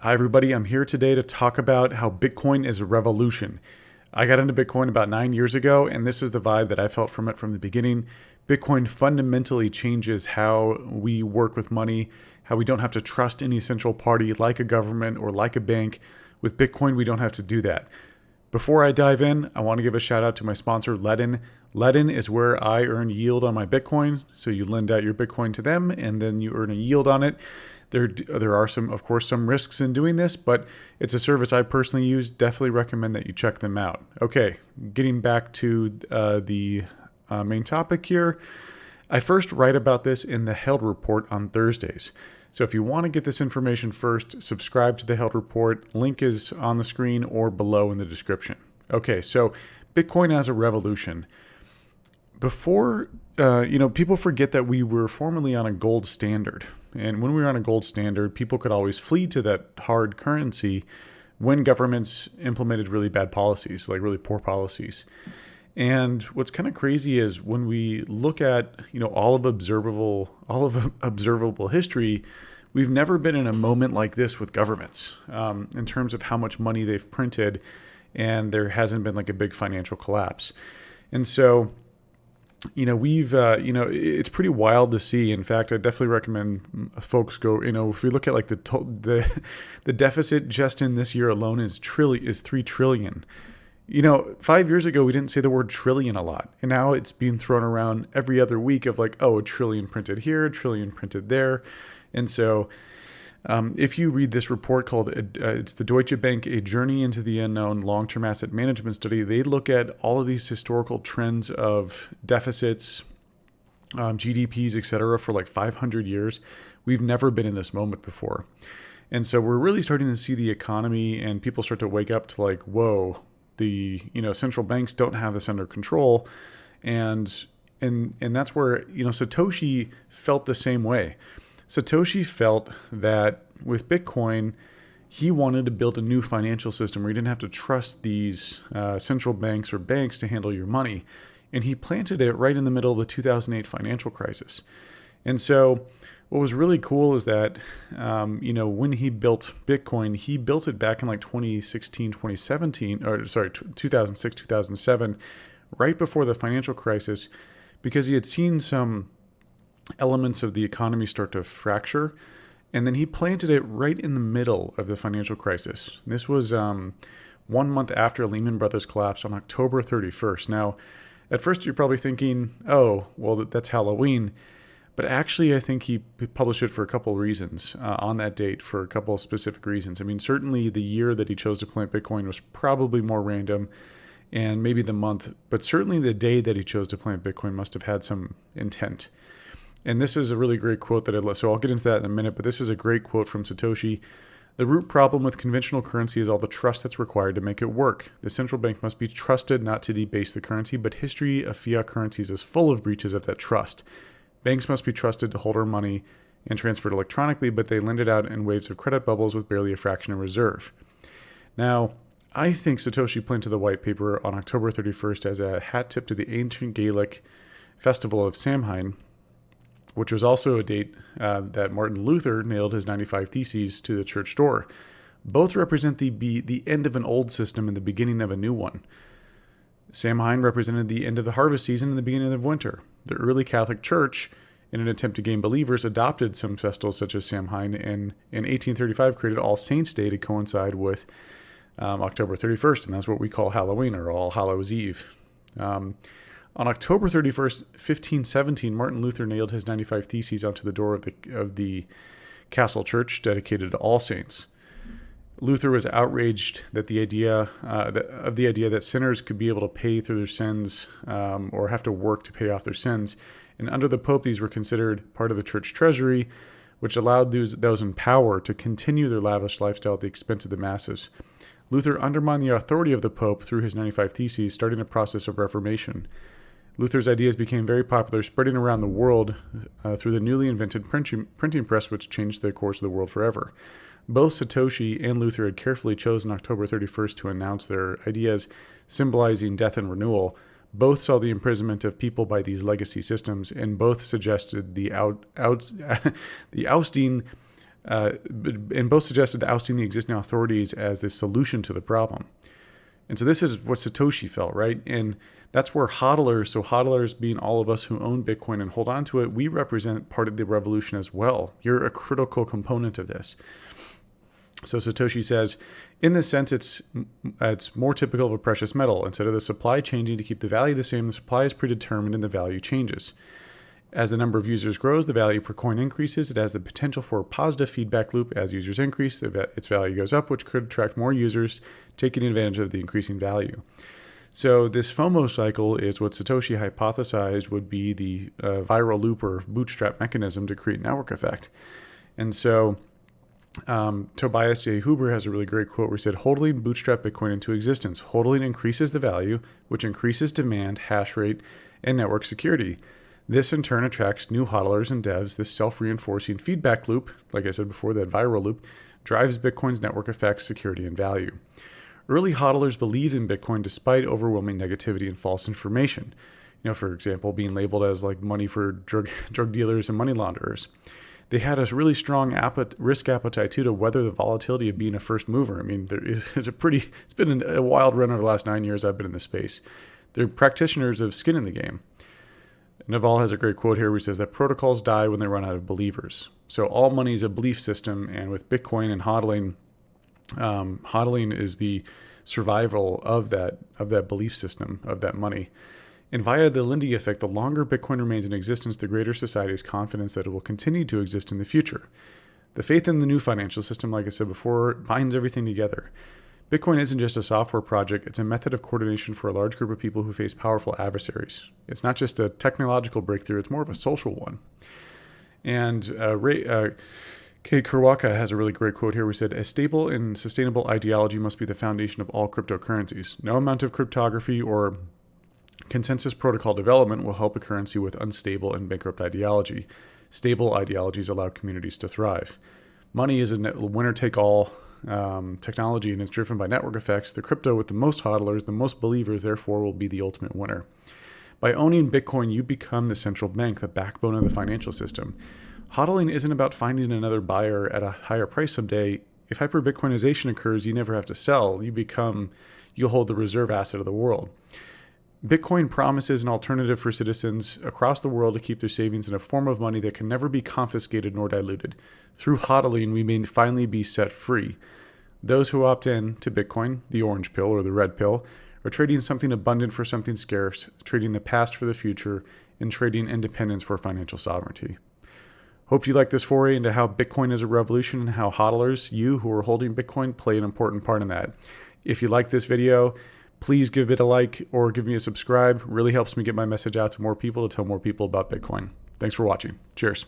Hi, everybody. I'm here today to talk about how Bitcoin is a revolution. I got into Bitcoin about 9 years ago, and this is the vibe that I felt from it from the beginning. Bitcoin fundamentally changes how we work with money, how we don't have to trust any central party like a government or like a bank. With Bitcoin, we don't have to do that. Before I dive in, I want to give a shout out to my sponsor, Ledn. Ledn is where I earn yield on my Bitcoin. So you lend out your Bitcoin to them, and then you earn a yield on it. There are of course, some risks in doing this, but it's a service I personally use. Definitely recommend that you check them out. Okay, getting back to the main topic here. I first write about this in the Held Report on Thursdays. So if you want to get this information first, subscribe to the Held Report. Link is on the screen or below in the description. Okay, so Bitcoin as a revolution. Before, people forget that we were formerly on a gold standard. And when we were on a gold standard, people could always flee to that hard currency when governments implemented really bad policies, like really poor policies. And what's kind of crazy is when we look at, all of observable history, we've never been in a moment like this with governments in terms of how much money they've printed, and there hasn't been like a big financial collapse. And so, it's pretty wild to see. In fact, I definitely recommend folks go, if we look at like the deficit just in this year alone is $3 trillion. 5 years ago, we didn't say the word trillion a lot. And now it's being thrown around every other week of like, a trillion printed here, a trillion printed there. And so if you read this report called, it's the Deutsche Bank, A Journey into the Unknown Long-Term Asset Management Study, they look at all of these historical trends of deficits, GDPs, et cetera, for like 500 years. We've never been in this moment before. And so we're really starting to see the economy and people start to wake up to like, whoa, the central banks don't have this under control. And that's where, Satoshi felt the same way. Satoshi felt that with Bitcoin, he wanted to build a new financial system where you didn't have to trust these central banks or banks to handle your money. And he planted it right in the middle of the 2008 financial crisis. And so what was really cool is that, when he built Bitcoin, he built it back in like 2016, 2006, 2007, right before the financial crisis, because he had seen some elements of the economy start to fracture. And then he planted it right in the middle of the financial crisis. This was 1 month after Lehman Brothers collapsed on October 31st. Now, at first you're probably thinking, oh, well, that's Halloween. But actually, I think he published it for a couple of reasons on that date, for a couple of specific reasons. I mean, certainly the year that he chose to plant Bitcoin was probably more random, and maybe the month, but certainly the day that he chose to plant Bitcoin must have had some intent. And this is a really great quote that so I'll get into that in a minute, but this is a great quote from Satoshi. The root problem with conventional currency is all the trust that's required to make it work. The central bank must be trusted not to debase the currency, but history of fiat currencies is full of breaches of that trust. Banks must be trusted to hold our money and transfer it electronically, but they lend it out in waves of credit bubbles with barely a fraction in reserve. Now, I think Satoshi planted the white paper on October 31st as a hat tip to the ancient Gaelic festival of Samhain, which was also a date that Martin Luther nailed his 95 Theses to the church door. Both represent the end of an old system and the beginning of a new one. Samhain represented the end of the harvest season and the beginning of winter. The early Catholic Church, in an attempt to gain believers, adopted some festivals such as Samhain, and in 1835 created All Saints' Day to coincide with October 31st, and that's what we call Halloween, or All Hallows' Eve. On October 31st, 1517, Martin Luther nailed his 95 Theses onto the door of the castle church dedicated to All Saints. Luther was outraged that the idea that sinners could be able to pay through their sins or have to work to pay off their sins. And under the Pope, these were considered part of the church treasury, which allowed those in power to continue their lavish lifestyle at the expense of the masses. Luther undermined the authority of the Pope through his 95 Theses, starting a process of reformation. Luther's ideas became very popular, spreading around the world through the newly invented printing press, which changed the course of the world forever. Both Satoshi and Luther had carefully chosen October 31st to announce their ideas, symbolizing death and renewal. Both saw the imprisonment of people by these legacy systems, and both suggested the ousting and both suggested ousting the existing authorities as the solution to the problem. And so this is what Satoshi felt, right? And that's where hodlers, so hodlers being all of us who own Bitcoin and hold on to it, we represent part of the revolution as well. You're a critical component of this. So Satoshi says, in this sense, it's more typical of a precious metal. Instead of the supply changing to keep the value the same, the supply is predetermined and the value changes. As the number of users grows, the value per coin increases. It has the potential for a positive feedback loop. As users increase, its value goes up, which could attract more users, taking advantage of the increasing value. So this FOMO cycle is what Satoshi hypothesized would be the viral loop or bootstrap mechanism to create network effect. And so Tobias J. Huber has a really great quote where he said, "Hodling bootstrap Bitcoin into existence. Hodling increases the value, which increases demand, hash rate, and network security. This in turn attracts new hodlers and devs. This self-reinforcing feedback loop, like I said before, that viral loop, drives Bitcoin's network effects, security, and value. Early hodlers believed in Bitcoin despite overwhelming negativity and false information. For example, being labeled as like money for drug dealers and money launderers. They had a really strong risk appetite too to weather the volatility of being a first mover. I mean, it's been a wild run over the last 9 years I've been in this space. They're practitioners of skin in the game." Naval has a great quote here where he says that protocols die when they run out of believers. So all money is a belief system, and with Bitcoin and hodling, hodling is the survival of that belief system, of that money. And via the Lindy effect, the longer Bitcoin remains in existence, the greater society's confidence that it will continue to exist in the future. The faith in the new financial system, like I said before, binds everything together. Bitcoin isn't just a software project, it's a method of coordination for a large group of people who face powerful adversaries. It's not just a technological breakthrough, it's more of a social one. And Kay Kurwaka has a really great quote here. We said, "A stable and sustainable ideology must be the foundation of all cryptocurrencies. No amount of cryptography or consensus protocol development will help a currency with unstable and bankrupt ideology. Stable ideologies allow communities to thrive. Money is a winner-take-all technology, and it's driven by network effects. The crypto with the most hodlers, the most believers, therefore, will be the ultimate winner. By owning Bitcoin, you become the central bank, the backbone of the financial system. Hodling isn't about finding another buyer at a higher price someday. If hyper-Bitcoinization occurs, you never have to sell. You'll hold the reserve asset of the world. Bitcoin promises an alternative for citizens across the world to keep their savings in a form of money that can never be confiscated nor diluted. Through hodling, we may finally be set free. Those who opt in to Bitcoin, the orange pill or the red pill, are trading something abundant for something scarce, trading the past for the future, and trading independence for financial sovereignty." Hope you like this foray into how Bitcoin is a revolution and how hodlers, you who are holding Bitcoin, play an important part in that. If you like this video, please give it a like or give me a subscribe. It really helps me get my message out to more people to tell more people about Bitcoin. Thanks for watching. Cheers.